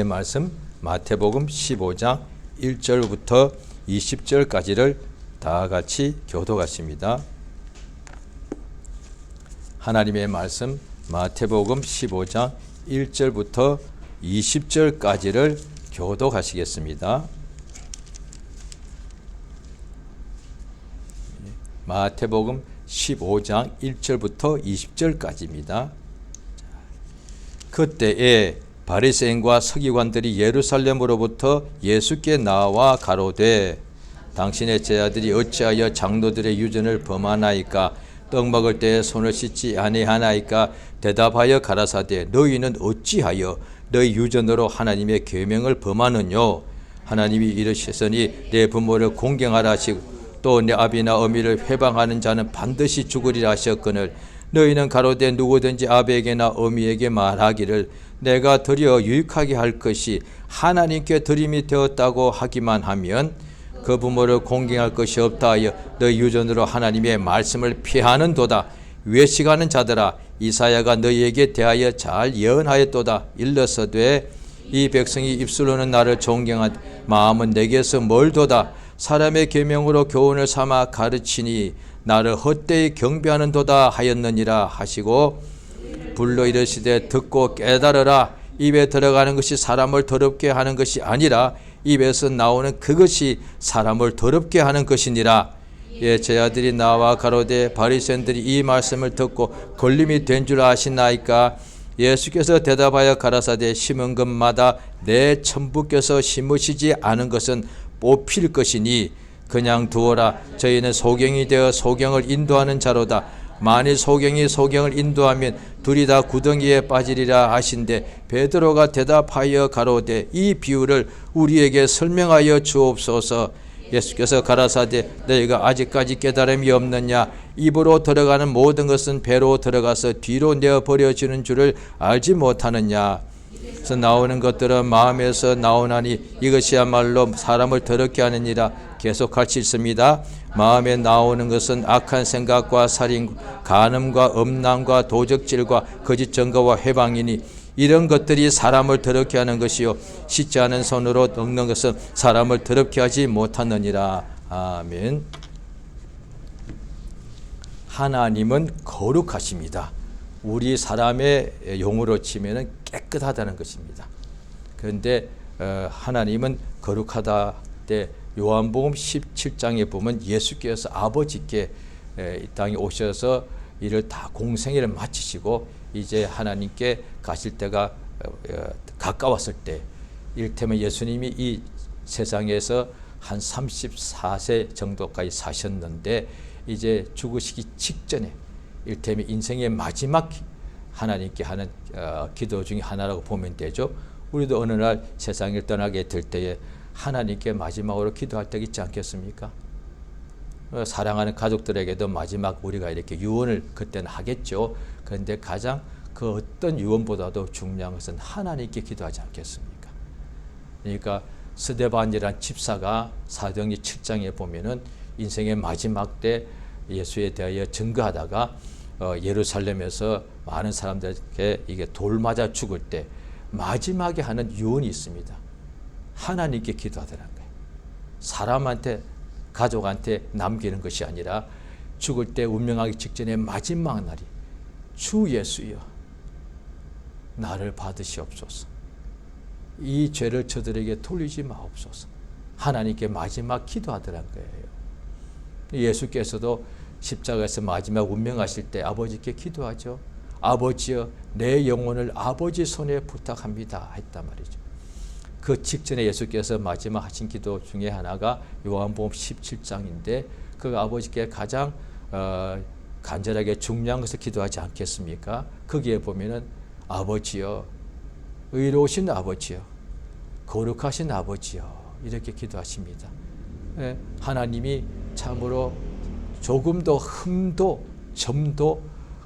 말씀 마태복음 15장 1절부터 20절까지를 다 같이 교독하십니다. 하나님의 말씀 마태복음 15장 1절부터 20절까지를 교독하시겠습니다. 마태복음 15장 1절부터 20절까지입니다. 그때에 바리새인과 서기관들이 예루살렘으로부터 예수께 나와 가로되 당신의 제자들이 어찌하여 장로들의 유전을 범하나이까? 떡 먹을 때에 손을 씻지 아니하나이까? 대답하여 가라사대 너희는 어찌하여 너희 유전으로 하나님의 계명을 범하느뇨? 하나님이 이르셨으니 내 부모를 공경하라 하시고 또 내 아비나 어미를 회방하는 자는 반드시 죽으리라 하셨거늘 너희는 가로되 누구든지 아비에게나 어미에게 말하기를 내가 드려 유익하게 할 것이 하나님께 드림이 되었다고 하기만 하면 그 부모를 공경할 것이 없다 하여 너희 유전으로 하나님의 말씀을 피하는도다. 외식하는 자들아 이사야가 너희에게 대하여 잘 예언하였도다. 일러서되 이 백성이 입술로는 나를 존경한 마음은 내게서 멀도다. 사람의 계명으로 교훈을 삼아 가르치니 나를 헛되이 경배하는도다 하였느니라 하시고 불러 이르시되 듣고 깨달으라. 입에 들어가는 것이 사람을 더럽게 하는 것이 아니라 입에서 나오는 그것이 사람을 더럽게 하는 것이니라. 예, 제자들이 나와 가로되 바리새인들이 이 말씀을 듣고 걸림이 된 줄 아시나이까? 예수께서 대답하여 가라사대 심은 것마다 내 천부께서 심으시지 않은 것은 뽑힐 것이니 그냥 두어라. 저희는 소경이 되어 소경을 인도하는 자로다. 만일 소경이 소경을 인도하면 둘이 다 구덩이에 빠지리라 하신대 베드로가 대답하여 가로되 이 비유를 우리에게 설명하여 주옵소서. 예수께서 가라사대 너희가 아직까지 깨달음이 없느냐? 입으로 들어가는 모든 것은 배로 들어가서 뒤로 내어 버려지는 줄을 알지 못하느냐? 그래서 나오는 것들은 마음에서 나오나니 이것이야말로 사람을 더럽게 하느니라. 계속할 수 있습니다. 마음에 나오는 것은 악한 생각과 살인, 간음과 음란과 도적질과 거짓 증거와 회방이니 이런 것들이 사람을 더럽게 하는 것이요 씻지 않은 손으로 먹는 것은 사람을 더럽게 하지 못하느니라. 아멘. 하나님은 거룩하십니다. 우리 사람의 용어로 치면 깨끗하다는 것입니다. 그런데 하나님은 거룩하다 때 요한복음 17장에 보면 예수께서 아버지께 이 땅에 오셔서 이를 다 공생애를 마치시고 이제 하나님께 가실 때가 가까웠을 때 이를테면 예수님이 이 세상에서 한 34세 정도까지 사셨는데 이제 죽으시기 직전에 이를테면 인생의 마지막 하나님께 하는 기도 중에 하나라고 보면 되죠. 우리도 어느 날 세상을 떠나게 될 때에 하나님께 마지막으로 기도할 때가 있지 않겠습니까? 사랑하는 가족들에게도 마지막 우리가 이렇게 유언을 그때는 하겠죠. 그런데 가장 그 어떤 유언보다도 중요한 것은 하나님께 기도하지 않겠습니까? 그러니까 스데반이라는 집사가 사도행전 7장에 보면은 인생의 마지막 때 예수에 대하여 증거하다가 예루살렘에서 많은 사람들에게 이게 돌 맞아 죽을 때 마지막에 하는 유언이 있습니다. 하나님께 기도하더라는 거예요. 사람한테 가족한테 남기는 것이 아니라 죽을 때 운명하기 직전에 마지막 날이 주 예수여 나를 받으시옵소서. 이 죄를 저들에게 돌리지 마옵소서. 하나님께 마지막 기도하더라는 거예요. 예수께서도 십자가에서 마지막 운명하실 때 아버지께 기도하죠. 아버지여 내 영혼을 아버지 손에 부탁합니다 했단 말이죠. 그 직전에 예수께서 마지막 하신 기도 중에 하나가 요한복음 17장인데 그 아버지께 가장 간절하게 중요한 것을 기도하지 않겠습니까? 거기에 보면은 아버지여 의로우신 아버지여 거룩하신 아버지여 이렇게 기도하십니다. 하나님이 참으로 조금도 흠도 점도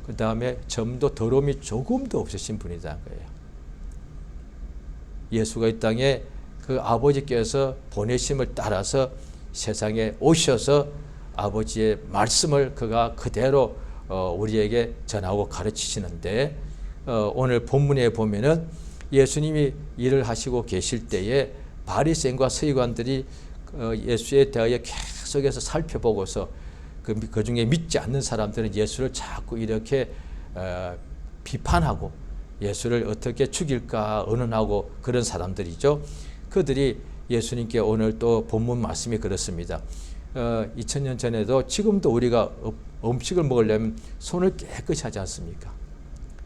그 다음에 점도 더러움이 조금도 없으신 분이라는 거예요. 예수가 이 땅에 그 아버지께서 보내심을 따라서 세상에 오셔서 아버지의 말씀을 그가 그대로 우리에게 전하고 가르치시는데 오늘 본문에 보면은 예수님이 일을 하시고 계실 때에 바리새인과 서기관들이 예수에 대하여 계속해서 살펴보고서 그 중에 믿지 않는 사람들은 예수를 자꾸 이렇게 비판하고 예수를 어떻게 죽일까 의논하고 그런 사람들이죠. 그들이 예수님께 오늘 또 본문 말씀이 그렇습니다. 2000년 전에도 지금도 우리가 음식을 먹으려면 손을 깨끗이 하지 않습니까?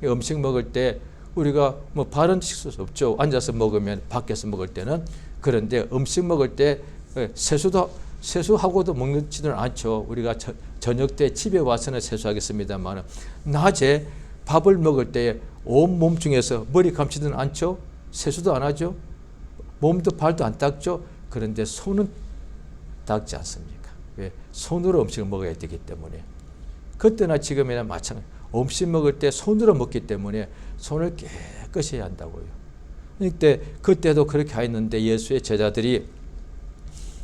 음식 먹을 때 우리가 뭐 바른 식수 없죠. 앉아서 먹으면 밖에서 먹을 때는. 그런데 음식 먹을 때 세수하고도 먹지는 않죠. 우리가 저녁 때 집에 와서는 세수하겠습니다만 낮에 밥을 먹을 때 온몸 중에서 머리 감지는 않죠. 세수도 안 하죠. 몸도 발도 안 닦죠. 그런데 손은 닦지 않습니까? 왜? 손으로 음식을 먹어야 되기 때문에. 그때나 지금이나 마찬가지. 음식 먹을 때 손으로 먹기 때문에 손을 깨끗이 해야 한다고요. 그때도 그렇게 했는데 예수의 제자들이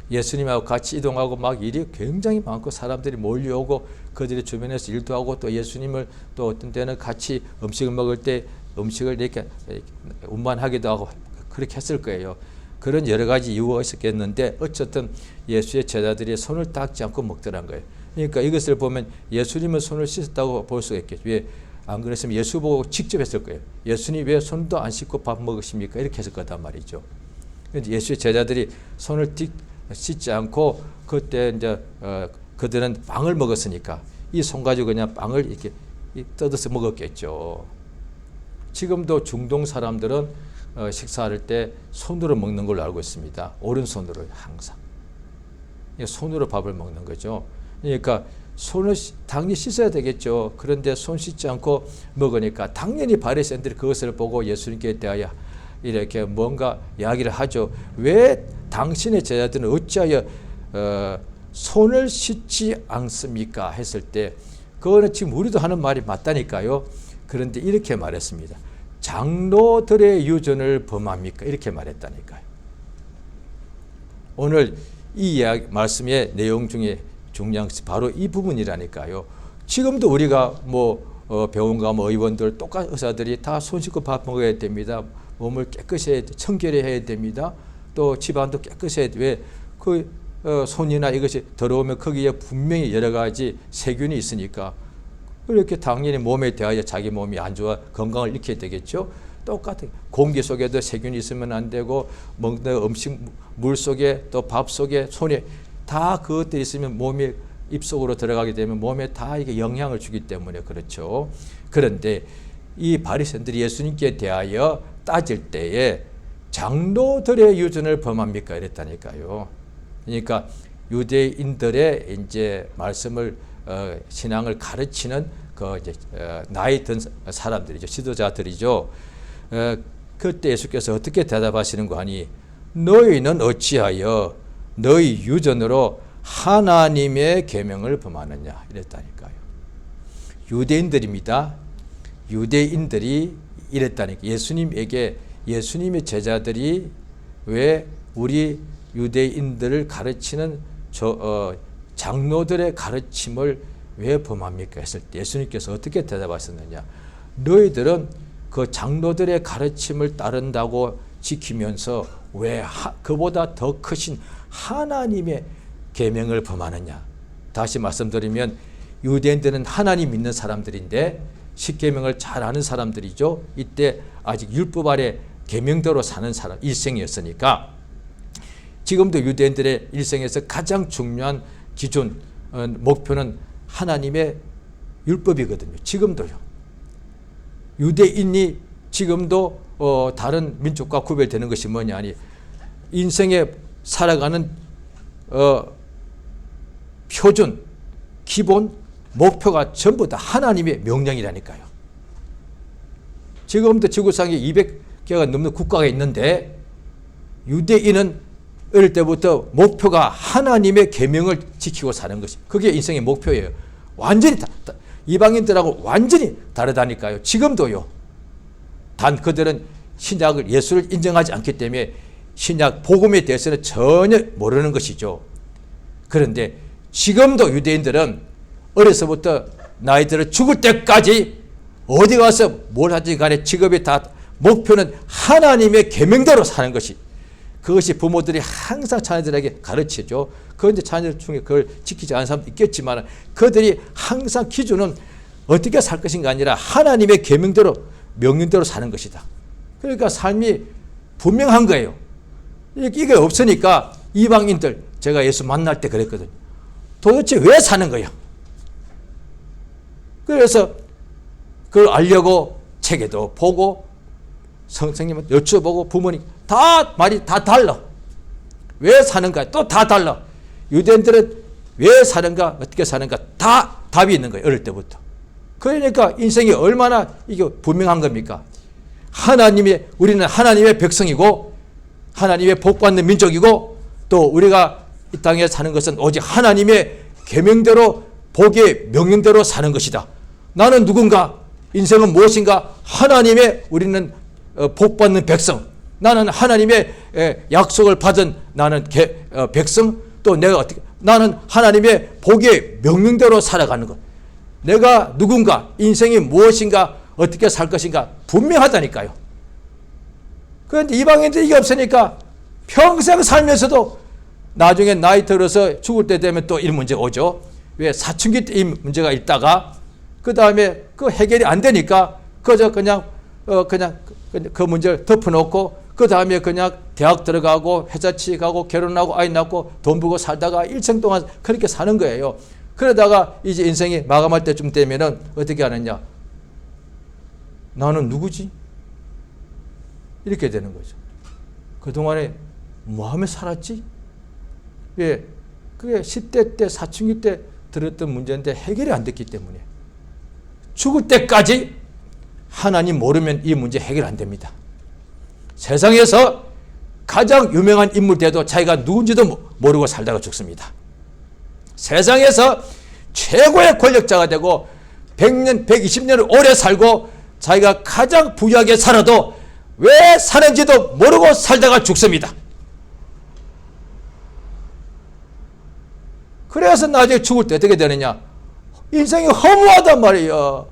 예수님하고 같이 이동하고 막 일이 굉장히 많고 사람들이 몰려오고 그들이 주변에서 일도 하고 또 예수님을 또 어떤 때는 같이 음식을 먹을 때 음식을 이렇게 운반하기도 하고 그렇게 했을 거예요. 그런 여러 가지 이유가 있었겠는데 어쨌든 예수의 제자들이 손을 닦지 않고 먹더란 거예요. 그러니까 이것을 보면 예수님은 손을 씻었다고 볼 수가 있겠죠. 왜? 안 그랬으면 예수 보고 직접 했을 거예요. 예수님 왜 손도 안 씻고 밥 먹으십니까? 이렇게 했을 거단 말이죠. 예수의 제자들이 손을 씻지 않고 그때 이제 그들은 빵을 먹었으니까 이 손 가지고 그냥 빵을 이렇게 뜯어서 먹었겠죠. 지금도 중동 사람들은 식사할 때 손으로 먹는 걸로 알고 있습니다. 오른손으로 항상 손으로 밥을 먹는 거죠. 그러니까 손을 당연히 씻어야 되겠죠. 그런데 손 씻지 않고 먹으니까 당연히 바리새인들이 그것을 보고 예수님께 대하여 이렇게 뭔가 이야기를 하죠. 왜 당신의 제자들은 어찌하여 손을 씻지 않습니까? 했을 때 그거는 지금 우리도 하는 말이 맞다니까요. 그런데 이렇게 말했습니다. 장로들의 유전을 범합니까? 이렇게 말했다니까요. 오늘 이 이야기 말씀의 내용 중에 중요한 것이 바로 이 부분이라니까요. 지금도 우리가 병원 가면 의원들 똑같은 의사들이 다 손 씻고 밥 먹어야 됩니다. 몸을 깨끗이 해야 청결해야 됩니다. 또 집안도 깨끗이 해야 돼. 왜? 손이나 이것이 더러우면 거기에 분명히 여러 가지 세균이 있으니까 이렇게 당연히 몸에 대하여 자기 몸이 안 좋아 건강을 잃게 되겠죠. 똑같은 공기 속에도 세균이 있으면 안 되고 먹는 음식 물 속에 또 밥 속에 손에 다 그것들이 있으면 몸이 입속으로 들어가게 되면 몸에 다 이게 영향을 주기 때문에 그렇죠. 그런데 이 바리새인들이 예수님께 대하여 따질 때에 장로들의 유전을 범합니까? 이랬다니까요. 그러니까 유대인들의 이제 말씀을 신앙을 가르치는 이제 나이 든 사람들이죠. 지도자들이죠. 그때 예수께서 어떻게 대답하시는 거 아니? 너희는 어찌하여 너희 유전으로 하나님의 계명을 범하느냐 이랬다니까요. 유대인들입니다. 유대인들이 이랬다니까. 예수님의 제자들이 왜 우리 유대인들을 가르치는 장로들의 가르침을 왜 범합니까? 했을 때 예수님께서 어떻게 대답하셨느냐? 너희들은 그 장로들의 가르침을 따른다고 지키면서 왜 그보다 더 크신 하나님의 계명을 범하느냐? 다시 말씀드리면 유대인들은 하나님 믿는 사람들인데 십계명을 잘 아는 사람들이죠. 이때 아직 율법 아래 계명대로 사는 사람 일생이었으니까 지금도 유대인들의 일생에서 가장 중요한 기준 목표는 하나님의 율법이거든요. 지금도요. 유대인이 지금도 다른 민족과 구별되는 것이 뭐냐 하니 인생에 살아가는 표준, 기본, 목표가 전부 다 하나님의 명령이라니까요. 지금도 지구상에 200개가 넘는 국가가 있는데 유대인은 어릴 때부터 목표가 하나님의 계명을 지키고 사는 것이 그게 인생의 목표예요. 완전히 이방인들하고 완전히 다르다니까요. 지금도요. 단 그들은 신약을 예수를 인정하지 않기 때문에 신약 복음에 대해서는 전혀 모르는 것이죠. 그런데 지금도 유대인들은 어려서부터 나이 들어 죽을 때까지 어디 가서 뭘 하든지 간에 직업이 다 목표는 하나님의 계명대로 사는 것이, 그것이 부모들이 항상 자녀들에게 가르치죠. 그런데 자녀들 중에 그걸 지키지 않은 사람도 있겠지만 그들이 항상 기준은 어떻게 살 것인가 아니라 하나님의 계명대로 명령대로 사는 것이다. 그러니까 삶이 분명한 거예요. 이게 없으니까 이방인들, 제가 예수 만날 때 그랬거든요. 도대체 왜 사는 거야? 그래서 그걸 알려고 책에도 보고 선생님한테 여쭤보고 부모님 다 말이 다 달라. 왜 사는가? 또 다 달라. 유대인들은 왜 사는가? 어떻게 사는가? 다 답이 있는 거예요. 어릴 때부터. 그러니까 인생이 얼마나 이게 분명한 겁니까? 우리는 하나님의 백성이고 하나님의 복받는 민족이고 또 우리가 이 땅에 사는 것은 오직 하나님의 계명대로 복의 명령대로 사는 것이다. 나는 누군가? 인생은 무엇인가? 우리는 복받는 백성. 나는 하나님의 약속을 받은 나는 백성. 또 나는 하나님의 복의 명령대로 살아가는 것. 내가 누군가? 인생이 무엇인가? 어떻게 살 것인가? 분명하다니까요. 그런데 이방인들이 이게 없으니까 평생 살면서도 나중에 나이 들어서 죽을 때 되면 또 이 문제가 오죠. 왜? 사춘기 때 이 문제가 있다가 그 다음에 그 해결이 안 되니까 그냥 그 문제를 덮어놓고 그 다음에 그냥 대학 들어가고 회사 취직하고 결혼하고 아이 낳고 돈 벌고 살다가 일생 동안 그렇게 사는 거예요. 그러다가 이제 인생이 마감할 때쯤 되면은 어떻게 하느냐? 나는 누구지? 이렇게 되는 거죠. 그동안에 뭐 하며 살았지? 왜? 그게 10대 때 사춘기 때 들었던 문제인데 해결이 안 됐기 때문에 죽을 때까지 하나님 모르면 이 문제 해결 안 됩니다. 세상에서 가장 유명한 인물 돼도 자기가 누군지도 모르고 살다가 죽습니다. 세상에서 최고의 권력자가 되고 100년, 120년을 오래 살고 자기가 가장 부유하게 살아도 왜 사는지도 모르고 살다가 죽습니다. 그래서 나중에 죽을 때 어떻게 되느냐? 인생이 허무하단 말이에요.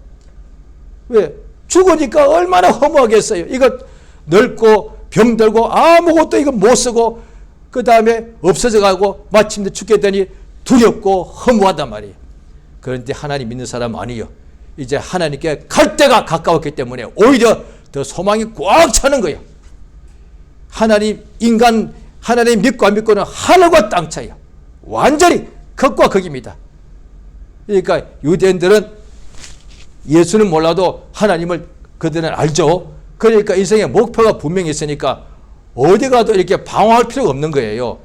왜? 죽으니까 얼마나 허무하겠어요. 이거 늙고 병들고 아무것도 이거 못 쓰고 그 다음에 없어져 가고 마침내 죽게 되니 두렵고 허무하단 말이에요. 그런데 하나님 믿는 사람 아니에요. 이제 하나님께 갈 때가 가까웠기 때문에 오히려 더 소망이 꽉 차는 거예요. 하나님 믿고 안 믿고는 하늘과 땅 차이야. 완전히 극과 극입니다. 그러니까 유대인들은 예수는 몰라도 하나님을 그들은 알죠. 그러니까 인생의 목표가 분명히 있으니까 어디 가도 이렇게 방황할 필요가 없는 거예요.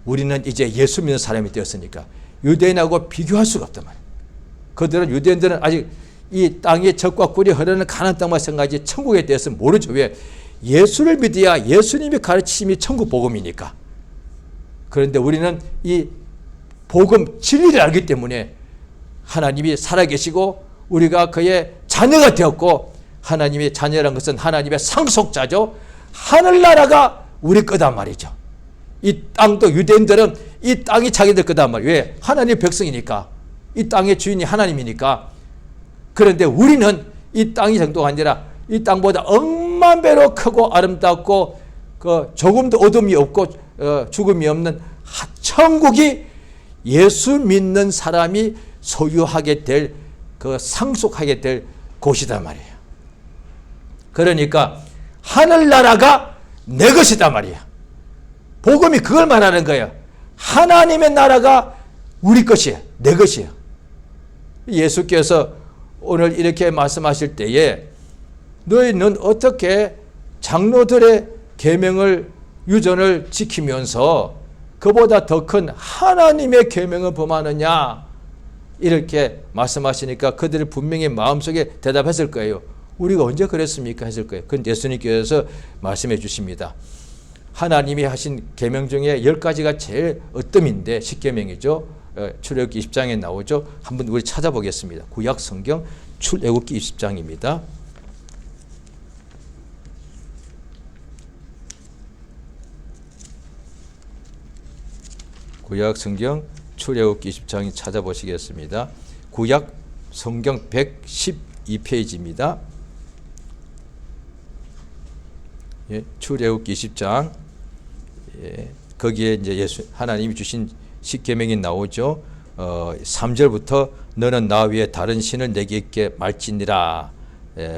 우리는 이제 예수 믿는 사람이 되었으니까 유대인하고 비교할 수가 없단 말이에요. 유대인들은 아직 이 땅에 젖과 꿀이 흐르는 가나안 땅만 생각하지 천국에 대해서 모르죠. 왜? 예수를 믿어야 예수님이 가르치심이 천국 복음이니까. 그런데 우리는 이 복음 진리를 알기 때문에 하나님이 살아계시고 우리가 그의 자녀가 되었고 하나님의 자녀란 것은 하나님의 상속자죠. 하늘나라가 우리 거단 말이죠. 이 땅도 유대인들은 이 땅이 자기들 거단 말이에요. 왜? 하나님의 백성이니까. 이 땅의 주인이 하나님이니까. 그런데 우리는 이 땅이 정도가 아니라 이 땅보다 억만 배로 크고 아름답고 조금도 어둠이 없고 죽음이 없는 천국이 예수 믿는 사람이 소유하게 될 상속하게 될 곳이단 말이에요. 그러니까 하늘나라가 내 것이단 말이야. 복음이 그걸 말하는 거예요. 하나님의 나라가 우리 것이에요. 내 것이에요. 예수께서 오늘 이렇게 말씀하실 때에 너희는 어떻게 장로들의 계명을 유전을 지키면서 그보다 더 큰 하나님의 계명을 범하느냐 이렇게 말씀하시니까 그들이 분명히 마음속에 대답했을 거예요. 우리가 언제 그랬습니까? 했을 거예요. 그건 예수님께서 말씀해 주십니다. 하나님이 하신 계명 중에 10가지가 제일 으뜸인데 10계명이죠. 출애굽기 20장에 나오죠. 한번 우리 찾아보겠습니다. 구약 성경 출애굽기 20장입니다. 구약 성경 출애굽기 20장이 찾아보시겠습니다. 구약 성경 112페이지입니다. 예, 출애굽기 20장 거기에 이제 하나님이 주신 십계명이 나오죠. 3절부터 너는 나 위에 다른 신을 내게 있게 말지니라.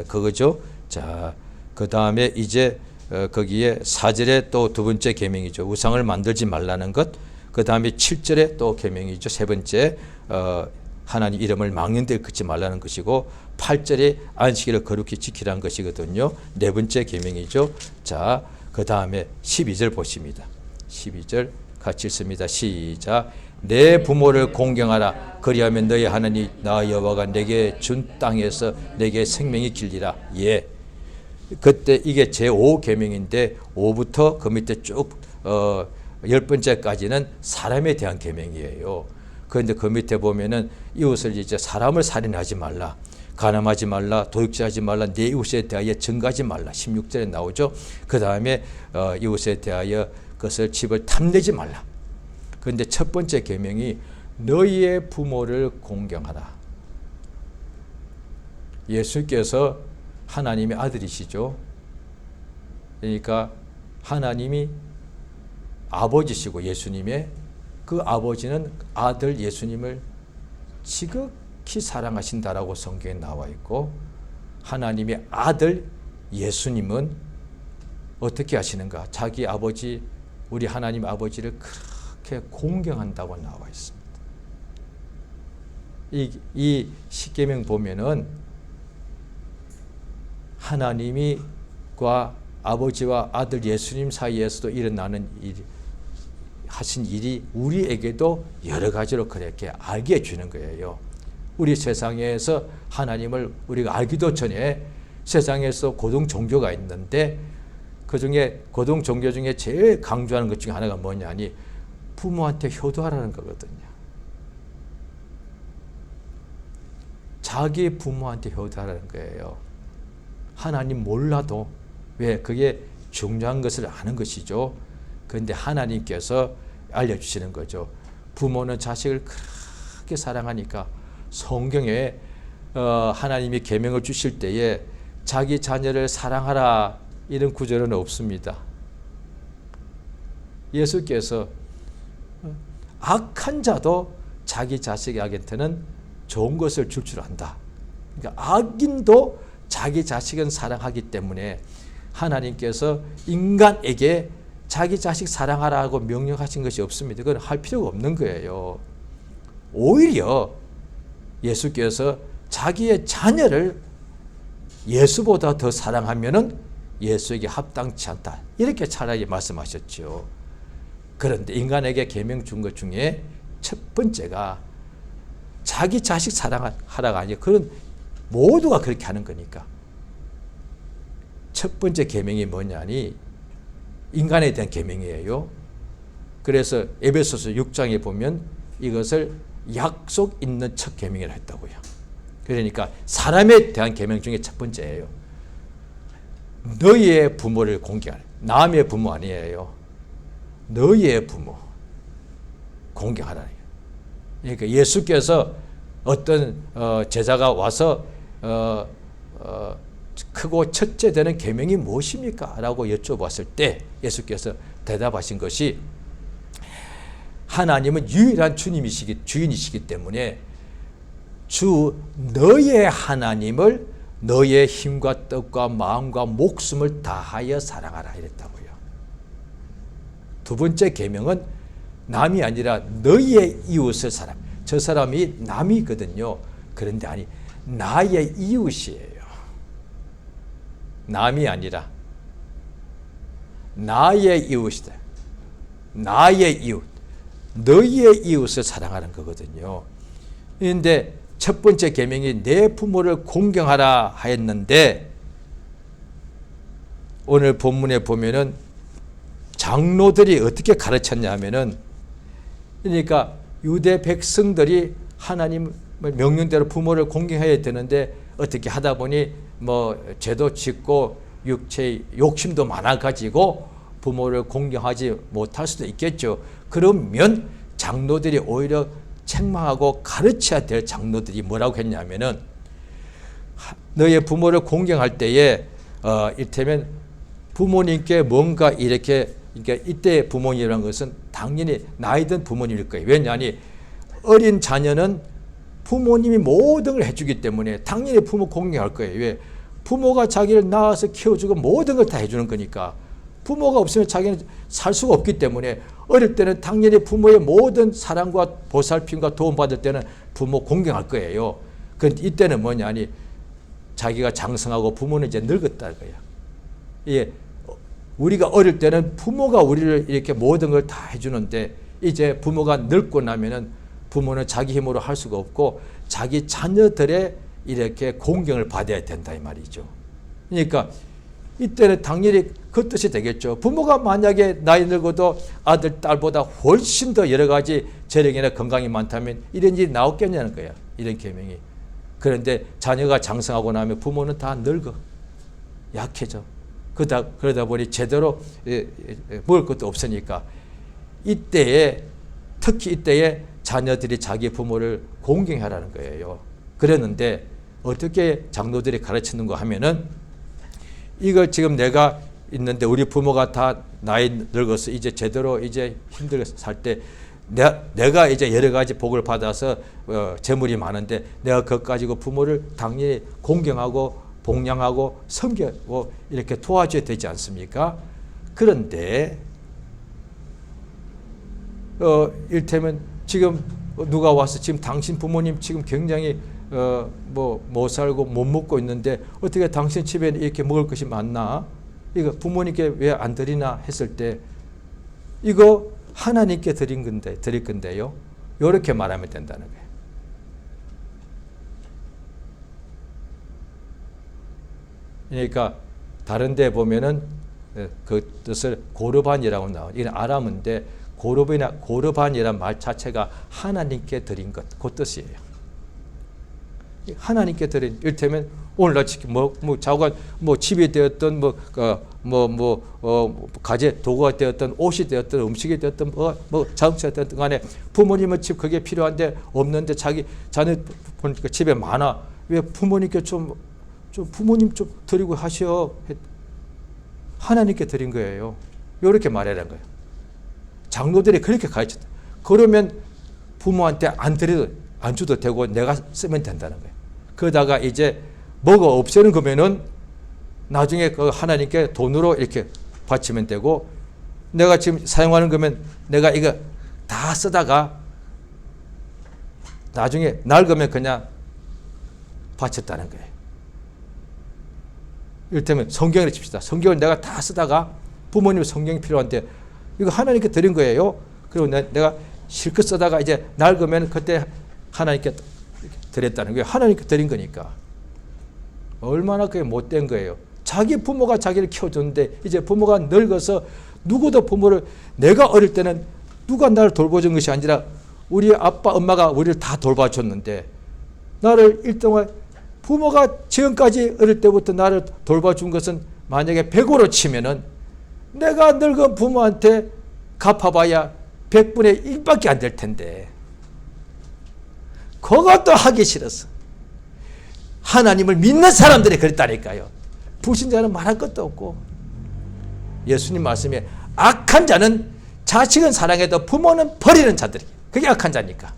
그거죠. 자, 그 다음에 이제 거기에 4절에 또 두 번째 계명이죠. 우상을 만들지 말라는 것. 그 다음에 7절에 또 계명이죠. 세 번째 하나님 이름을 망령되이 긋지 말라는 것이고 8절에 안식일을 거룩히 지키라는 것이거든요. 네 번째 계명이죠. 자, 그 다음에 12절 보십니다. 12절 같이 읽습니다. 시작. 내 부모를 공경하라. 그리하면 너희 하나님 나 여호와가 내게 준 땅에서 내게 생명이 길리라. 예. 그때 이게 제5계명인데 5부터 그 밑에 쭉 10번째까지는 사람에 대한 계명이에요. 그런데 그 밑에 보면은 이웃을 이제 사람을 살인하지 말라. 간음하지 말라. 도둑질하지 말라. 내 이웃에 대하여 증가하지 말라. 16절에 나오죠. 그 다음에 이웃에 대하여 그것을 집을 탐내지 말라. 그런데 첫 번째 계명이 너희의 부모를 공경하라. 예수께서 하나님의 아들이시죠. 그러니까 하나님이 아버지시고 예수님의 그 아버지는 아들 예수님을 지극히 사랑하신다라고 성경에 나와 있고 하나님의 아들 예수님은 어떻게 하시는가? 자기 아버지 우리 하나님 아버지를 그렇게 공경한다고 나와 있습니다. 이 십계명 보면은 하나님과 아버지와 아들 예수님 사이에서도 일어나는 하신 일이 우리에게도 여러 가지로 그렇게 알게 해주는 거예요. 우리 세상에서 하나님을 우리가 알기도 전에 세상에서 고등 종교가 있는데 그 중에 고등 종교 중에 제일 강조하는 것 중에 하나가 뭐냐니 부모한테 효도하라는 거거든요. 자기 부모한테 효도하라는 거예요. 하나님 몰라도 왜 그게 중요한 것을 아는 것이죠. 그런데 하나님께서 알려주시는 거죠. 부모는 자식을 그렇게 사랑하니까 성경에 하나님이 계명을 주실 때에 자기 자녀를 사랑하라 이런 구절은 없습니다. 예수께서 악한 자도 자기 자식에게는 좋은 것을 줄 줄 안다. 그러니까 악인도 자기 자식은 사랑하기 때문에 하나님께서 인간에게 자기 자식 사랑하라고 명령하신 것이 없습니다. 그건 할 필요가 없는 거예요. 오히려 예수께서 자기의 자녀를 예수보다 더 사랑하면은 예수에게 합당치 않다. 이렇게 차라리 말씀하셨죠. 그런데 인간에게 계명 준 것 중에 첫 번째가 자기 자식 사랑하라가 아니에요. 그런 모두가 그렇게 하는 거니까. 첫 번째 계명이 뭐냐니 인간에 대한 계명이에요. 그래서 에베소서 6장에 보면 이것을 약속 있는 첫 계명이라 했다고요. 그러니까 사람에 대한 계명 중에 첫 번째예요. 너희의 부모를 공경하라. 남의 부모 아니에요. 너희의 부모 공경하라. 그러니까 예수께서 어떤 제자가 와서 크고 첫째 되는 계명이 무엇입니까? 라고 여쭤봤을 때 예수께서 대답하신 것이 하나님은 유일한 주인이시기 때문에 주 너의 하나님을 너의 힘과 뜻과 마음과 목숨을 다하여 사랑하라 이랬다고요. 두 번째 계명은 남이 아니라 너희의 이웃을 사랑. 저 사람이 남이거든요. 그런데 아니 나의 이웃이에요. 남이 아니라 나의 이웃이다. 나의 이웃. 너희의 이웃을 사랑하는 거거든요. 그런데 첫 번째 계명이 내 부모를 공경하라 하였는데 오늘 본문에 보면은 장로들이 어떻게 가르쳤냐 하면은 그러니까 유대 백성들이 하나님을 명령대로 부모를 공경해야 되는데 어떻게 하다 보니 뭐 죄도 짓고 육체의 욕심도 많아가지고 부모를 공경하지 못할 수도 있겠죠. 그러면 장로들이 오히려 책망하고 가르쳐야 될 장로들이 뭐라고 했냐면은 너의 부모를 공경할 때에 이를테면 부모님께 뭔가 이렇게, 그러니까 이때 부모님이라는 것은 당연히 나이 든 부모님일 거예요. 왜냐하니 어린 자녀는 부모님이 모든 걸 해주기 때문에 당연히 부모 공경할 거예요. 왜? 부모가 자기를 낳아서 키워주고 모든 걸 다 해주는 거니까. 부모가 없으면 자기는 살 수가 없기 때문에 어릴 때는 당연히 부모의 모든 사랑과 보살핌과 도움받을 때는 부모 공경할 거예요. 그런데 이때는 뭐냐니 자기가 장성하고 부모는 이제 늙었다는 거야. 예, 우리가 어릴 때는 부모가 우리를 이렇게 모든 걸 다 해주는데 이제 부모가 늙고 나면은 부모는 자기 힘으로 할 수가 없고 자기 자녀들의 이렇게 공경을 받아야 된다 이 말이죠. 그러니까 이때는 당연히 그 뜻이 되겠죠. 부모가 만약에 나이 늙어도 아들, 딸보다 훨씬 더 여러 가지 재력이나 건강이 많다면 이런 일이 나왔겠냐는 거야. 이런 계명이. 그런데 자녀가 장성하고 나면 부모는 다 늙어. 약해져. 그러다 보니 제대로 먹을 것도 없으니까 이때에, 특히 이때에 자녀들이 자기 부모를 공경하라는 거예요. 그랬는데 어떻게 장로들이 가르치는가 하면은 이걸 지금 내가 있는데 우리 부모가 다 나이 늙어서 이제 제대로 이제 힘들게 살 때 내가 이제 여러 가지 복을 받아서 재물이 많은데 내가 그것 가지고 부모를 당연히 공경하고 봉양하고 섬기고 이렇게 도와줘야 되지 않습니까? 그런데 이를테면 지금 누가 와서 지금 당신 부모님 지금 굉장히 못 살고 못 먹고 있는데 어떻게 당신 집에 이렇게 먹을 것이 많나? 이거 부모님께 왜 안 드리나 했을 때 이거 하나님께 드릴 건데요. 이렇게 말하면 된다는 거예요. 그러니까 다른 데 보면은 그 뜻을 고르반이라고 나와요. 이건 아람인데 고르반이란 말 자체가 하나님께 드린 것, 그 뜻이에요. 하나님께 드린, 이를테면 오늘날 자고가 집이 되었던 가재 도구가 되었던 옷이 되었던 음식이 되었던 자동차가 되었던 간에 부모님은 집 그게 필요한데 없는데 자녀 보니까 집에 많아. 왜 부모님께 부모님 좀 드리고 하시오. 하나님께 드린 거예요. 이렇게 말하라는 거예요. 장로들이 그렇게 가르쳤다. 그러면 부모한테 안 줘도 되고 내가 쓰면 된다는 거예요. 그러다가 이제 뭐가 없애는 거면은 나중에 그 하나님께 돈으로 이렇게 바치면 되고 내가 지금 사용하는 거면 내가 이거 다 쓰다가 나중에 낡으면 그냥 바쳤다는 거예요. 이를테면 성경을 칩시다. 성경을 내가 다 쓰다가 부모님 성경이 필요한데 이거 하나님께 드린 거예요. 그리고 내가 실컷 쓰다가 이제 낡으면 그때 하나님께 드렸다는 거예요. 하나님께 드린 거니까. 얼마나 그게 못된 거예요. 자기 부모가 자기를 키워줬는데 이제 부모가 늙어서 누구도 부모를, 내가 어릴 때는 누가 나를 돌봐준 것이 아니라 우리 아빠 엄마가 우리를 다 돌봐줬는데 나를 일동안 부모가 지금까지 어릴 때부터 나를 돌봐준 것은 만약에 100으로 치면은 내가 늙은 부모한테 갚아봐야 100분의 1밖에 안 될 텐데 그것도 하기 싫었어. 하나님을 믿는 사람들이 그랬다니까요. 불신자는 말할 것도 없고. 예수님 말씀에 악한 자는 자식은 사랑해도 부모는 버리는 자들이, 그게 악한 자니까.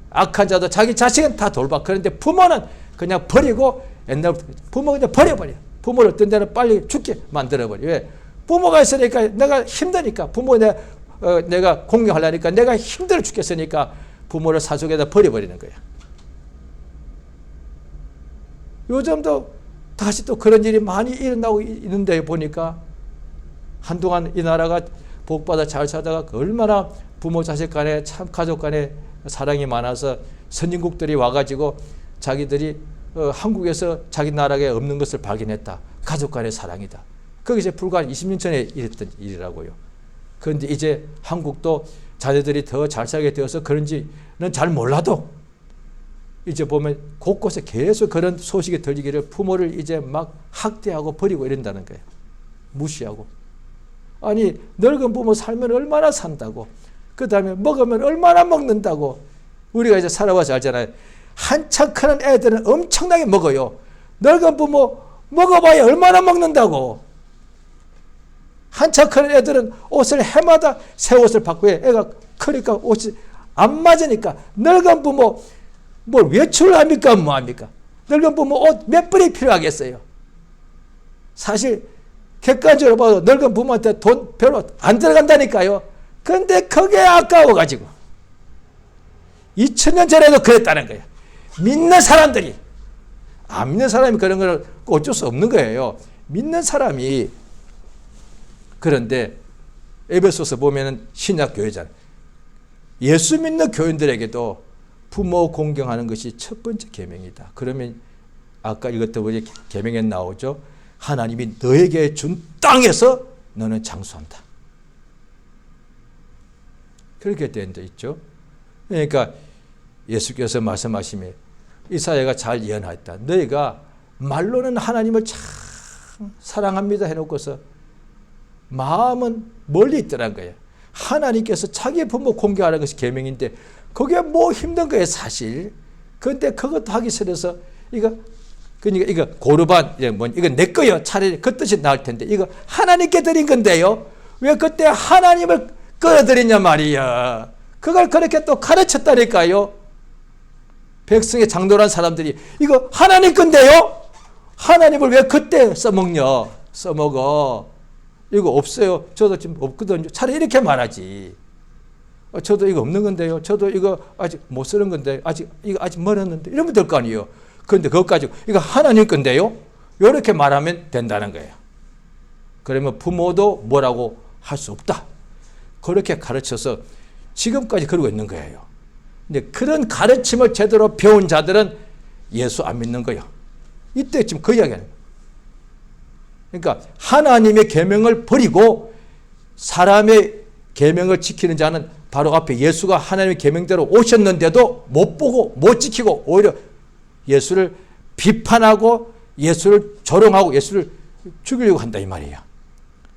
악한 자도 자기 자식은 다 돌봐. 그런데 부모는 그냥 버리고, 옛날 부모가 그냥 버려버려. 부모를 어떤 데는 빨리 죽게 만들어버려. 왜? 부모가 있으니까 내가 힘드니까, 부모 내가 공경하려니까 내가 힘들어 죽겠으니까 부모를 사속에다 버려버리는 거야. 요즘도 다시 또 그런 일이 많이 일어나고 있는데 보니까 한동안 이 나라가 복받아 잘 살다가 얼마나 부모 자식 간에 참 가족 간에 사랑이 많아서 선진국들이 와가지고 자기들이 한국에서 자기 나라에 없는 것을 발견했다. 가족 간의 사랑이다. 그게 이제 불과 20년 전에 일했던 일이라고요. 그런데 이제 한국도 자녀들이 더 잘 살게 되어서 그런지는 잘 몰라도 이제 보면 곳곳에 계속 그런 소식이 들리기를 부모를 이제 막 학대하고 버리고 이런다는 거예요. 무시하고. 아니 늙은 부모 살면 얼마나 산다고. 그 다음에 먹으면 얼마나 먹는다고. 우리가 이제 살아와서 알잖아요. 한참 크는 애들은 엄청나게 먹어요. 늙은 부모 먹어봐야 얼마나 먹는다고. 한참 큰 애들은 옷을 해마다 새 옷을 바꾸어. 애가 크니까 옷이 안 맞으니까 늙은 부모 뭘 외출을 합니까? 뭐합니까? 늙은 부모 옷 몇 벌이 필요하겠어요. 사실 객관적으로 봐도 늙은 부모한테 돈 별로 안 들어간다니까요. 근데 그게 아까워가지고 2000년 전에도 그랬다는 거예요. 믿는 사람들이. 안 믿는 사람이 그런 걸 어쩔 수 없는 거예요. 믿는 사람이. 그런데 에베소서 보면은 신약 교회잖아요. 예수 믿는 교인들에게도 부모 공경하는 것이 첫 번째 계명이다. 그러면 아까 읽었던 우리 계명에 나오죠. 하나님이 너에게 준 땅에서 너는 장수한다. 그렇게 된 데 있죠. 그러니까 예수께서 말씀하시며 이사야가 잘 예언했다. 너희가 말로는 하나님을 참 사랑합니다 해놓고서 마음은 멀리 있더란 거예요. 하나님께서 자기 부모 공경하는 것이 계명인데 그게 뭐 힘든 거예요 사실. 그런데 그것도 하기 싫어서 그러니까 이거 고르반 이건 내 거요. 차라리 그 뜻이 나을 텐데 이거 하나님께 드린 건데요. 왜 그때 하나님을 끌어들이냐 말이야. 그걸 그렇게 또 가르쳤다니까요. 백성의 장로란 사람들이 이거 하나님 건데요. 하나님을 왜 그때 써먹어. 이거 없어요. 저도 지금 없거든요. 차라리 이렇게 말하지. 저도 이거 없는 건데요. 저도 이거 아직 못 쓰는 건데 이거 아직 멀었는데 이러면 될 거 아니에요. 그런데 그것 가지고 이거 하나님 건데요. 이렇게 말하면 된다는 거예요. 그러면 부모도 뭐라고 할 수 없다. 그렇게 가르쳐서 지금까지 그러고 있는 거예요. 근데 그런 가르침을 제대로 배운 자들은 예수 안 믿는 거예요. 이때 지금 그 이야기하는 거예요. 그러니까 하나님의 계명을 버리고 사람의 계명을 지키는 자는 바로 앞에 예수가 하나님의 계명대로 오셨는데도 못 보고 못 지키고 오히려 예수를 비판하고 예수를 조롱하고 예수를 죽이려고 한다 이 말이에요.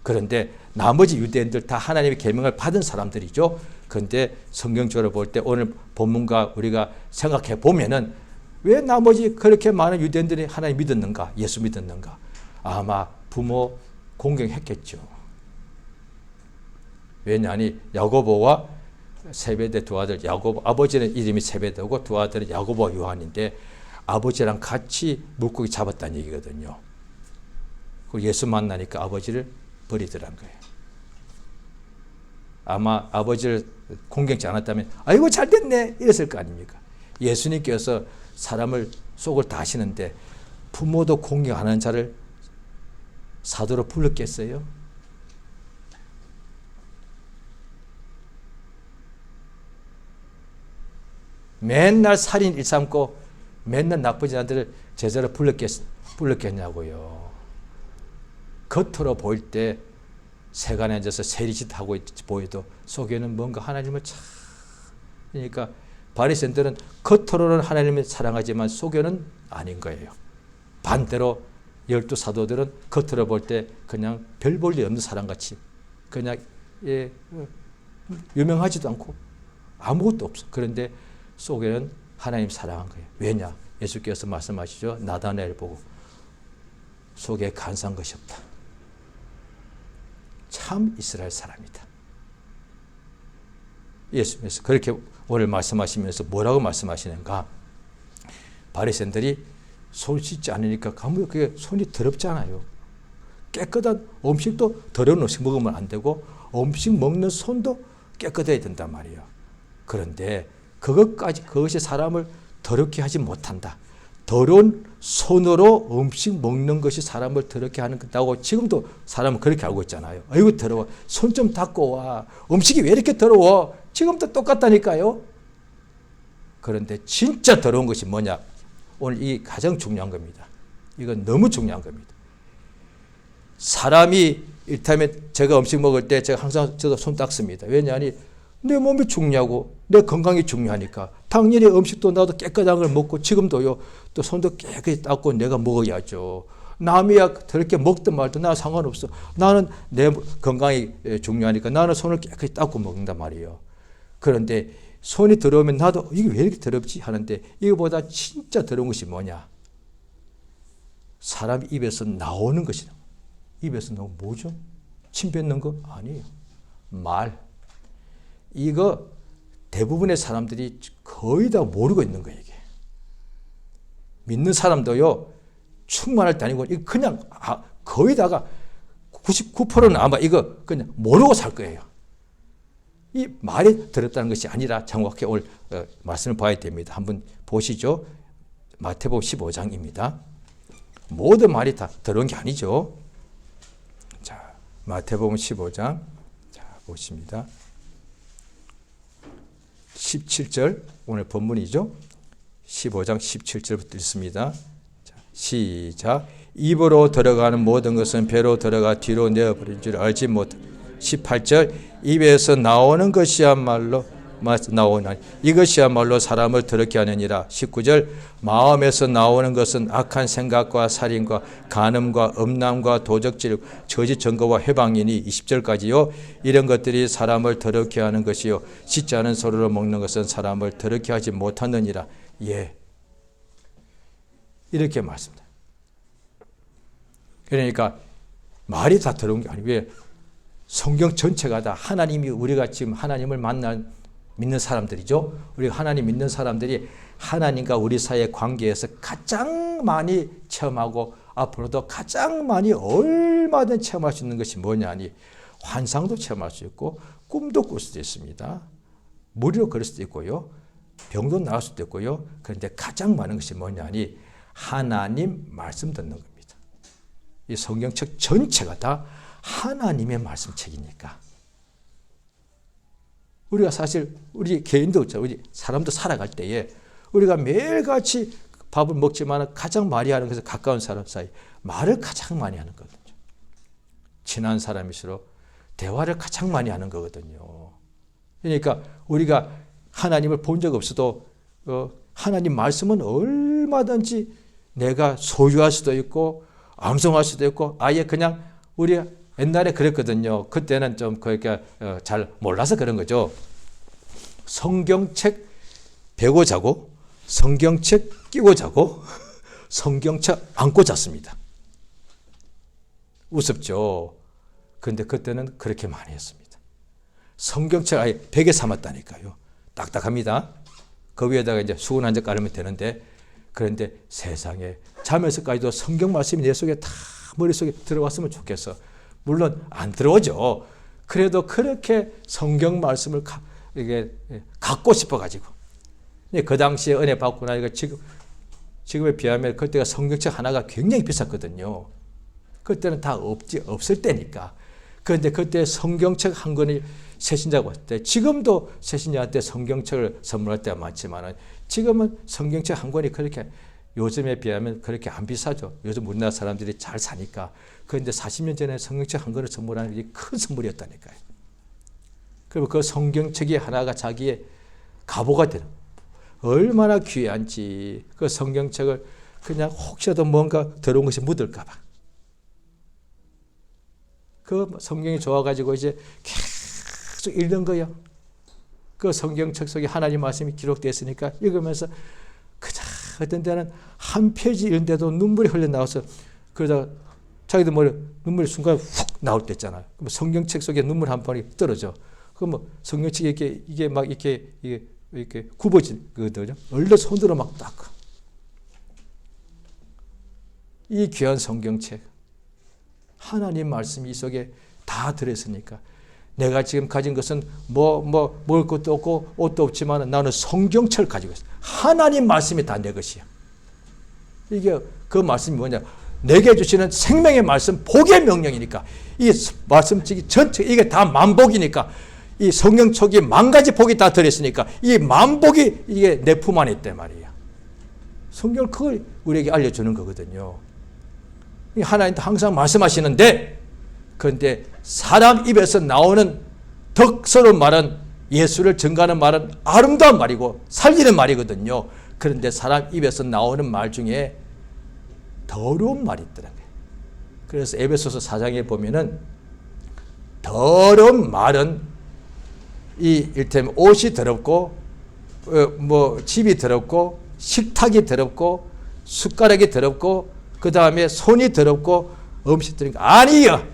그런데 나머지 유대인들 다 하나님의 계명을 받은 사람들이죠. 그런데 성경적으로 볼 때 오늘 본문과 우리가 생각해 보면은 왜 나머지 그렇게 많은 유대인들이 하나님 믿었는가? 예수 믿었는가? 아마 부모 공경했겠죠. 왜냐하니 야고보와 세베대 두 아들, 야고보 아버지는 이름이 세베대고 두 아들은 야고보와 요한인데 아버지랑 같이 물고기 잡았다는 얘기거든요. 그 예수 만나니까 아버지를 버리더란 거예요. 아마 아버지를 공경치 않았다면 아이고 잘됐네 이랬을 거 아닙니까? 예수님께서 사람을 속을 다 아시는데 부모도 공경 안 하는 자를 사도로 불렀겠어요? 맨날 살인 일삼고 맨날 나쁜 자들을 제자로 불렀겠냐고요. 겉으로 보일 때 세간에 앉아서 세리짓 하고 보여도 속에는 뭔가 하나님을 참. 그러니까 바리새인들은 겉으로는 하나님을 사랑하지만 속에는 아닌 거예요. 반대로 12 사도들은 겉으로 볼 때 그냥 별 볼 일 없는 사람같이 그냥 유명하지도 않고 아무것도 없어. 그런데 속에는 하나님 사랑한 거예요. 왜냐? 예수께서 말씀하시죠. 나다나엘 보고 속에 간사한 것이 없다. 참 이스라엘 사람이다. 예수님께서 그렇게 오늘 말씀하시면서 뭐라고 말씀하시는가? 바리새인들이 손 씻지 않으니까 그게 손이 더럽잖아요. 깨끗한 음식도 더러운 음식 먹으면 안 되고 음식 먹는 손도 깨끗해야 된단 말이에요. 그런데 그것이 사람을 더럽게 하지 못한다. 더러운 손으로 음식 먹는 것이 사람을 더럽게 하는 거다고 지금도 사람은 그렇게 알고 있잖아요. 아이고 더러워. 손 좀 닦고 와. 음식이 왜 이렇게 더러워? 지금도 똑같다니까요. 그런데 진짜 더러운 것이 뭐냐? 오늘 이 가장 중요한 겁니다. 이건 너무 중요한 겁니다. 사람이 일테면 제가 음식 먹을 때 제가 항상 저도 손 닦습니다. 왜냐하니 내 몸이 중요하고 내 건강이 중요하니까 당연히 음식도 나도 깨끗한 걸 먹고 지금도요 또 손도 깨끗이 닦고 내가 먹어야죠. 남이야 그렇게 먹든 말든 나 상관없어. 나는 내 건강이 중요하니까 나는 손을 깨끗이 닦고 먹는단 말이에요. 그런데 손이 더러우면 나도 이게 왜 이렇게 더럽지 하는데 이거보다 진짜 더러운 것이 뭐냐? 사람 입에서 나오는 것이다. 입에서 나오면 뭐죠? 침 뱉는 거 아니에요. 말. 이거 대부분의 사람들이 거의 다 모르고 있는 거예요. 이게. 믿는 사람도요. 충만할 때 아니고 그냥 거의 다가 99%는 아마 이거 그냥 모르고 살 거예요. 이 말이 들었다는 것이 아니라 정확히 오늘 말씀을 봐야 됩니다. 한번 보시죠. 마태복음 15장입니다. 모든 말이 다 들어온 게 아니죠. 자, 마태복음 15장. 자, 보십니다. 17절 오늘 본문이죠. 15장 17절부터 읽습니다. 자, 시작. 입으로 들어가는 모든 것은 배로 들어가 뒤로 내어버린 줄 알지 못. 18절 입에서 나오는 것이야말로 나오나니 이것이야말로 사람을 더럽게 하느니라. 19절 마음에서 나오는 것은 악한 생각과 살인과 간음과 음란과 도적질 거짓 증거와 회방이니. 20절까지요. 이런 것들이 사람을 더럽게 하는 것이요 씻지 않은 소리로 먹는 것은 사람을 더럽게 하지 못하느니라. 예, 이렇게 말씀합니다. 그러니까 말이 다 들어온 게 아니고 왜 성경 전체가 다 하나님이 우리가 지금 하나님을 믿는 사람들이죠. 우리가 하나님 믿는 사람들이 하나님과 우리 사이의 관계에서 가장 많이 체험하고 앞으로도 가장 많이 얼마든 체험할 수 있는 것이 뭐냐니 환상도 체험할 수 있고 꿈도 꿀 수도 있습니다. 무리로 걸을 수도 있고요. 병도 나을 수도 있고요. 그런데 가장 많은 것이 뭐냐니 하나님 말씀 듣는 겁니다. 이 성경책 전체가 다 하나님의 말씀책이니까. 우리가 사실 우리 개인도 우리 사람도 살아갈 때에 우리가 매일같이 밥을 먹지만 가장 많이 하는 것은 가까운 사람 사이 말을 가장 많이 하는 거거든요. 친한 사람일수록 대화를 가장 많이 하는 거거든요. 그러니까 우리가 하나님을 본 적 없어도 하나님 말씀은 얼마든지 내가 소유할 수도 있고 암송할 수도 있고 아예 그냥 우리 옛날에 그랬거든요. 그때는 좀 그러니까 잘 몰라서 그런 거죠. 성경책 베고 자고 성경책 끼고 자고 성경책 안고 잤습니다. 우습죠. 그런데 그때는 그렇게 많이 했습니다. 성경책 아예 베개 삼았다니까요. 딱딱합니다. 그 위에다가 이제 수건 한 장 깔으면 되는데 그런데 세상에 자면서까지도 성경 말씀이 내 속에 다 머릿속에 들어왔으면 좋겠어. 물론 안 들어오죠. 그래도 그렇게 성경 말씀을 이게 갖고 싶어가지고 그 당시에 은혜 받고 나니까 지금에 비하면 그때가 성경책 하나가 굉장히 비쌌거든요. 그때는 다 없을 때니까. 그런데 그때 성경책 한 권이 새신자가 왔을 때 지금도 새신자한테 성경책을 선물할 때가 많지만 지금은 성경책 한 권이 그렇게 요즘에 비하면 그렇게 안 비싸죠. 요즘 우리나라 사람들이 잘 사니까. 그런데 40년 전에 성경책 한 권을 선물하는 게 큰 선물이었다니까요. 그리고 그 성경책이 하나가 자기의 갑오가 되는 얼마나 귀한지 그 성경책을 그냥 혹시라도 뭔가 더러운 것이 묻을까 봐. 그 성경이 좋아가지고 이제 계속 읽는 거예요. 그 성경책 속에 하나님 말씀이 기록되어 있으니까 읽으면서 그저 어떤 때는 한 페이지 읽는데도 눈물이 흘러나와서 그러다가 자기도 눈물이 순간 훅 나올 때 있잖아요. 그럼 성경책 속에 눈물 한 방울이 떨어져. 그럼 뭐 성경책이 이게 막 이렇게 굽어지거든요. 얼른 손으로 막 닦아. 이 귀한 성경책 하나님 말씀이 이 속에 다 들어있으니까 내가 지금 가진 것은 먹을 것도 없고 옷도 없지만 나는 성경책을 가지고 있어. 하나님 말씀이 다 내 것이야. 이게 그 말씀이 뭐냐? 내게 주시는 생명의 말씀, 복의 명령이니까 이 말씀책이 전체 이게 다 만복이니까 이 성경책이 10,000가지 복이 다 들어있으니까 이 만복이 이게 내 품 안에 있단 말이야. 성경은 그걸 우리에게 알려주는 거거든요. 하나님도 항상 말씀하시는데 그런데 사람 입에서 나오는 덕스러운 말은 예수를 증거하는 말은 아름다운 말이고 살리는 말이거든요. 그런데 사람 입에서 나오는 말 중에 더러운 말이 있더라고요. 그래서 에베소서 4장에 보면은 더러운 말은 이를테면 옷이 더럽고 집이 더럽고 식탁이 더럽고 숟가락이 더럽고 그 다음에 손이 더럽고 음식 더럽고 아니요.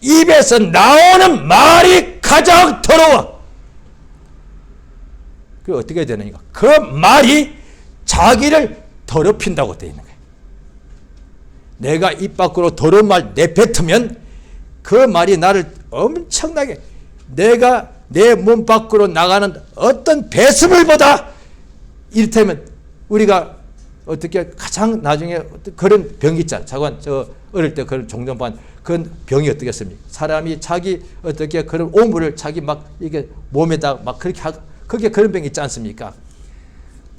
입에서 나오는 말이 가장 더러워. 그 어떻게 되느냐? 그 말이 자기를 더럽힌다고 되어 있는 거예요. 내가 입 밖으로 더러운 말 내뱉으면 그 말이 나를 엄청나게, 내가 내 몸 밖으로 나가는 어떤 배설물보다, 이를테면 우리가 어떻게 가장 나중에 그런 병이 있잖아. 자관 저 어릴 때 그런 종전반 그런 병이 어떻겠습니까? 사람이 자기 어떻게 그런 오물을 자기 막 이게 몸에다 막 그렇게 하고, 그게 그런 병이 있지 않습니까?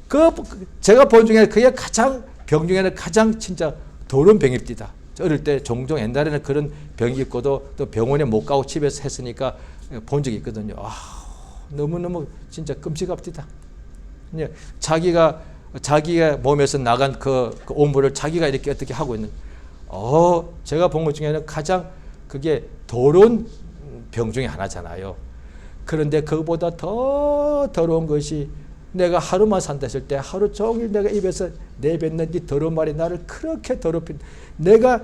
그 제가 본 중에 그게 가장 병 중에는 가장 진짜 더러운 병입니다. 어릴 때 종종 옛날에는 그런 병이 있고도 또 병원에 못 가고 집에서 했으니까 본 적이 있거든요. 너무너무 진짜 끔찍합니다. 자기가 몸에서 나간 그 오물을 자기가 이렇게 어떻게 하고 있는, 제가 본 것 중에는 가장 그게 더러운 병 중에 하나잖아요. 그런데 그보다 더 더러운 것이, 내가 하루만 산다 했을 때 하루 종일 내가 입에서 내뱉는 이 더러운 말이 나를 그렇게 더럽힌, 내가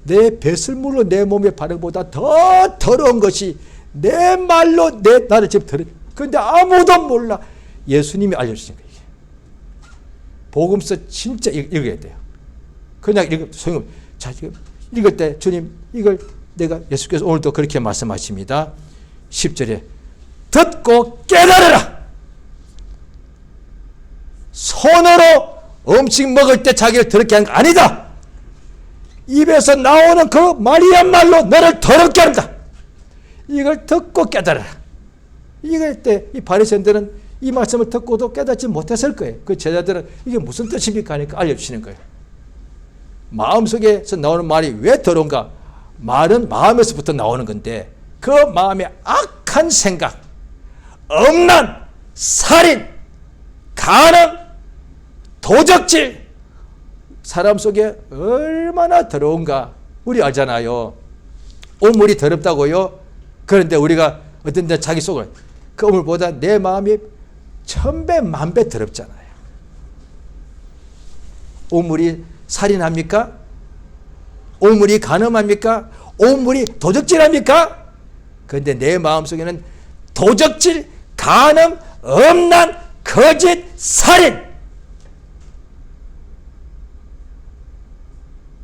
내 배설물로 내 몸에 바른 것보다 더 더러운 것이 내 말로 나를 지금 더럽힌. 그런데 아무도 몰라. 예수님이 알려주신 거예요. 복음서 진짜 읽어야 돼요. 그냥 읽으면 소용없어요. 자, 지금 읽을 때 주님, 이걸 내가, 예수께서 오늘도 그렇게 말씀하십니다. 10절에 듣고 깨달으라. 손으로 음식 먹을 때 자기를 더럽게 하는 거 아니다. 입에서 나오는 그 말이야말로 너를 더럽게 합니다. 이걸 듣고 깨달아라. 이럴 때 이 바리새인들은 이 말씀을 듣고도 깨닫지 못했을 거예요. 그 제자들은 이게 무슨 뜻입니까 하니까 알려주시는 거예요. 마음속에서 나오는 말이 왜 더러운가? 말은 마음에서부터 나오는 건데, 그 마음의 악한 생각, 음란, 살인, 간음, 도적질, 사람 속에 얼마나 더러운가 우리 알잖아요. 오물이 더럽다고요? 그런데 우리가 어떤 데 자기 속을, 그 오물보다 내 마음이 1000배, 10,000배 더럽잖아요. 오물이 살인합니까? 오물이 간음합니까? 오물이 도적질합니까? 그런데 내 마음속에는 도적질, 간음, 음란, 거짓, 살인,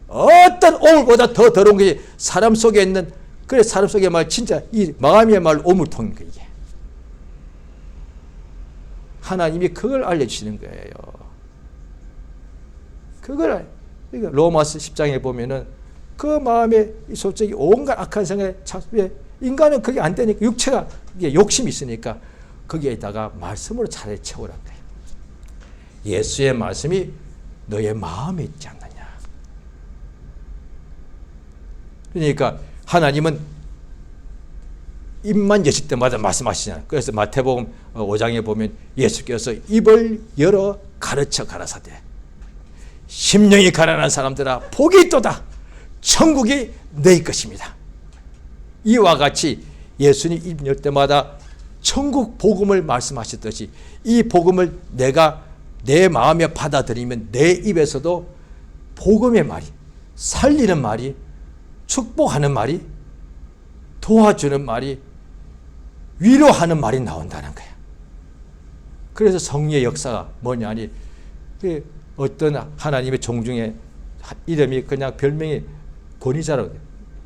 어떤 오물보다 더 더러운 것이 사람 속에 있는, 그래 사람 속에 말 진짜 이 마음이야말로 오물통인 거예요. 하나님이 그걸 알려주시는 거예요. 그걸 로마서 10장에 보면은 그 마음에 솔직히 온갖 악한 생각에 인간은 그게 안 되니까, 육체가 이게 욕심이 있으니까 거기에다가 말씀으로 차라리 채우란 거예요. 예수의 말씀이 너의 마음에 있지 않느냐. 그러니까 하나님은 입만 여실 때마다 말씀하시잖아요. 그래서 마태복음 5장에 보면 예수께서 입을 열어 가르쳐 가라사대 심령이 가난한 사람들아 복이 있도다. 천국이 너희 것입니다. 이와 같이 예수님 입 열 때마다 천국 복음을 말씀하셨듯이 이 복음을 내가 내 마음에 받아들이면 내 입에서도 복음의 말이, 살리는 말이, 축복하는 말이, 도와주는 말이, 위로하는 말이 나온다는 거예요. 그래서 성령의 역사가 뭐냐 하니, 어떤 하나님의 종 중에 이름이 그냥 별명이 권위자로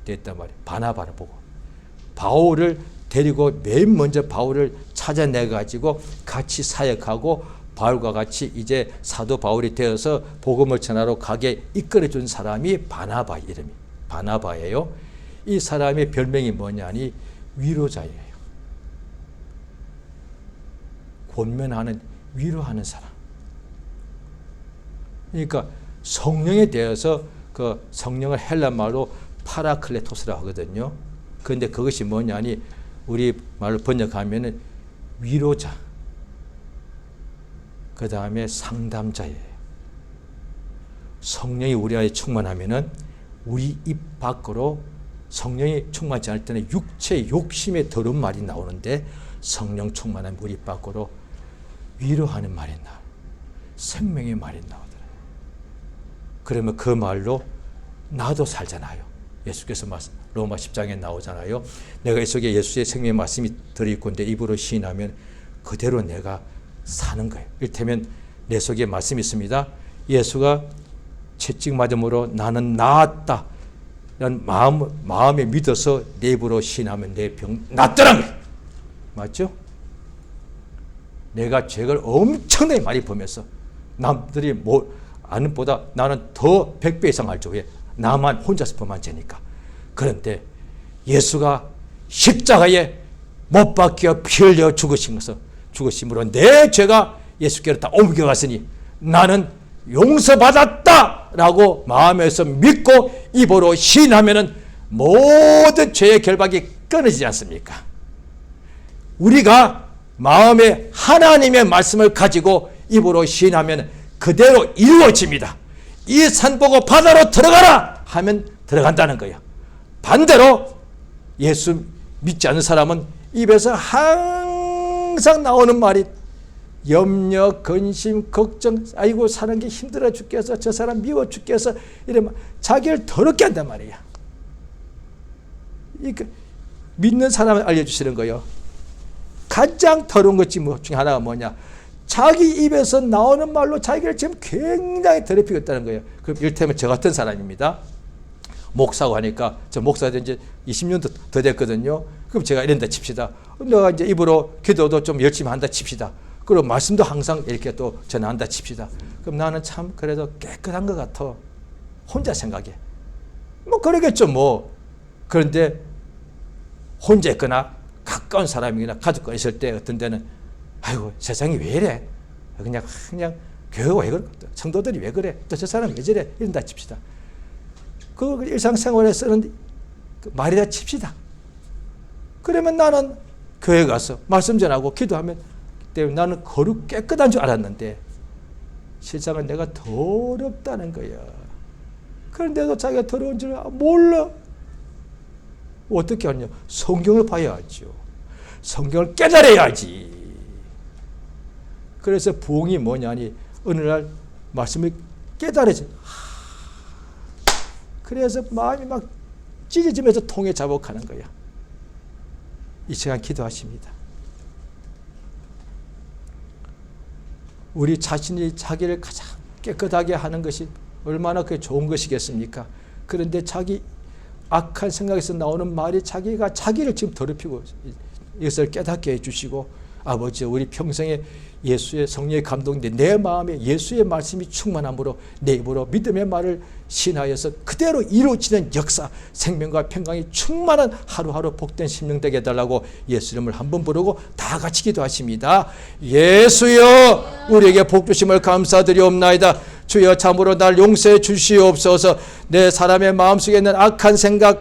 됐단 말이에요. 바나바를 보고 바울을 데리고 맨 먼저 바울을 찾아내가지고 같이 사역하고 바울과 같이 이제 사도 바울이 되어서 복음을 전하러 가게 이끌어준 사람이 바나바, 이름이 바나바예요. 이 사람의 별명이 뭐냐니 위로자예요. 권면하는, 위로하는 사람. 그러니까 성령에 대해서 그 성령을 헬라말로 파라클레토스라고 하거든요. 그런데 그것이 뭐냐니 우리 말로 번역하면은 위로자, 그 다음에 상담자예요. 성령이 우리 안에 충만하면은 우리 입 밖으로, 성령이 충만하지 않을 때는 육체의 욕심의 더러운 말이 나오는데 성령 충만한 우리 입 밖으로 위로하는 말이 나와요. 생명의 말이 나오더라고요. 그러면 그 말로 나도 살잖아요. 예수께서 로마 10장에 나오잖아요. 내가 이 속에 예수의 생명의 말씀이 들어있고 내 입으로 시인하면 그대로 내가 사는 거예요. 이를테면 내 속에 말씀이 있습니다. 예수가 채찍 맞음으로 나는 나았다. 라는 마음에 믿어서 내 입으로 시인하면 내 병 낫더라는 거예요. 맞죠? 내가 죄를 엄청나게 많이 범해서 남들이 아는 보다 나는 더 100배 이상 알죠. 왜? 나만 혼자서 범한 죄니까. 그런데 예수가 십자가에 못 박혀 피 흘려 죽으심으로 내 죄가 예수께로 다 옮겨갔으니 나는 용서받았다라고 마음에서 믿고 입으로 시인하면은 모든 죄의 결박이 끊어지지 않습니까? 우리가 마음에 하나님의 말씀을 가지고 입으로 시인하면 그대로 이루어집니다. 이 산 보고 바다로 들어가라 하면 들어간다는 거예요. 반대로 예수 믿지 않는 사람은 입에서 항상 나오는 말이 염려, 근심, 걱정, 아이고 사는 게 힘들어 죽겠어, 저 사람 미워 죽겠어, 이러면 자기를 더럽게 한단 말이에요. 믿는 사람을 알려주시는 거예요. 가장 더러운 것 중에 하나가 뭐냐? 자기 입에서 나오는 말로 자기를 지금 굉장히 더럽히고 있다는 거예요. 그럼 이를테면 저 같은 사람입니다. 목사고 하니까, 저 목사된 지 20년도 더 됐거든요. 그럼 제가 이런다 칩시다. 내가 이제 입으로 기도도 좀 열심히 한다 칩시다. 그리고 말씀도 항상 이렇게 또 전한다 칩시다. 그럼 나는 참 그래도 깨끗한 것 같아. 혼자 생각해. 뭐 그러겠죠 뭐. 그런데 혼자 있거나 가까운 사람이나 가족과 있을 때 어떤 데는 아이고 세상이 왜 이래? 그냥 교회가 왜 그래? 성도들이 왜 그래? 또 저 사람 왜 저래? 이런다 칩시다. 그 일상생활에 쓰는 말이다 칩시다. 그러면 나는 교회 가서 말씀 전하고 기도하면 때문에 나는 거룩 깨끗한 줄 알았는데 실상은 내가 더럽다는 거야. 그런데도 자기가 더러운 줄 몰라. 어떻게 하냐? 성경을 봐야죠. 성경을 깨달아야지. 그래서 부흥이 뭐냐니 어느 날 말씀을 깨달아지. 그래서 마음이 막 찢어지면서 통에 자복하는 거야. 이 시간 기도하십니다. 우리 자신이 자기를 가장 깨끗하게 하는 것이 얼마나 그게 좋은 것이겠습니까? 그런데 자기 악한 생각에서 나오는 말이 자기가 자기를 지금 더럽히고 이것을 깨닫게 해주시고 아버지 우리 평생에 예수의 성령의 감동인데 내 마음에 예수의 말씀이 충만함으로 내 입으로 믿음의 말을 신하여서 그대로 이루어지는 역사 생명과 평강이 충만한 하루하루 복된 심령 되게 해달라고 예수 이름을 한번 부르고 다 같이 기도하십니다. 예수여 우리에게 복 주심을 감사드리옵나이다. 주여 참으로 날 용서해 주시옵소서. 내 사람의 마음속에 있는 악한 생각과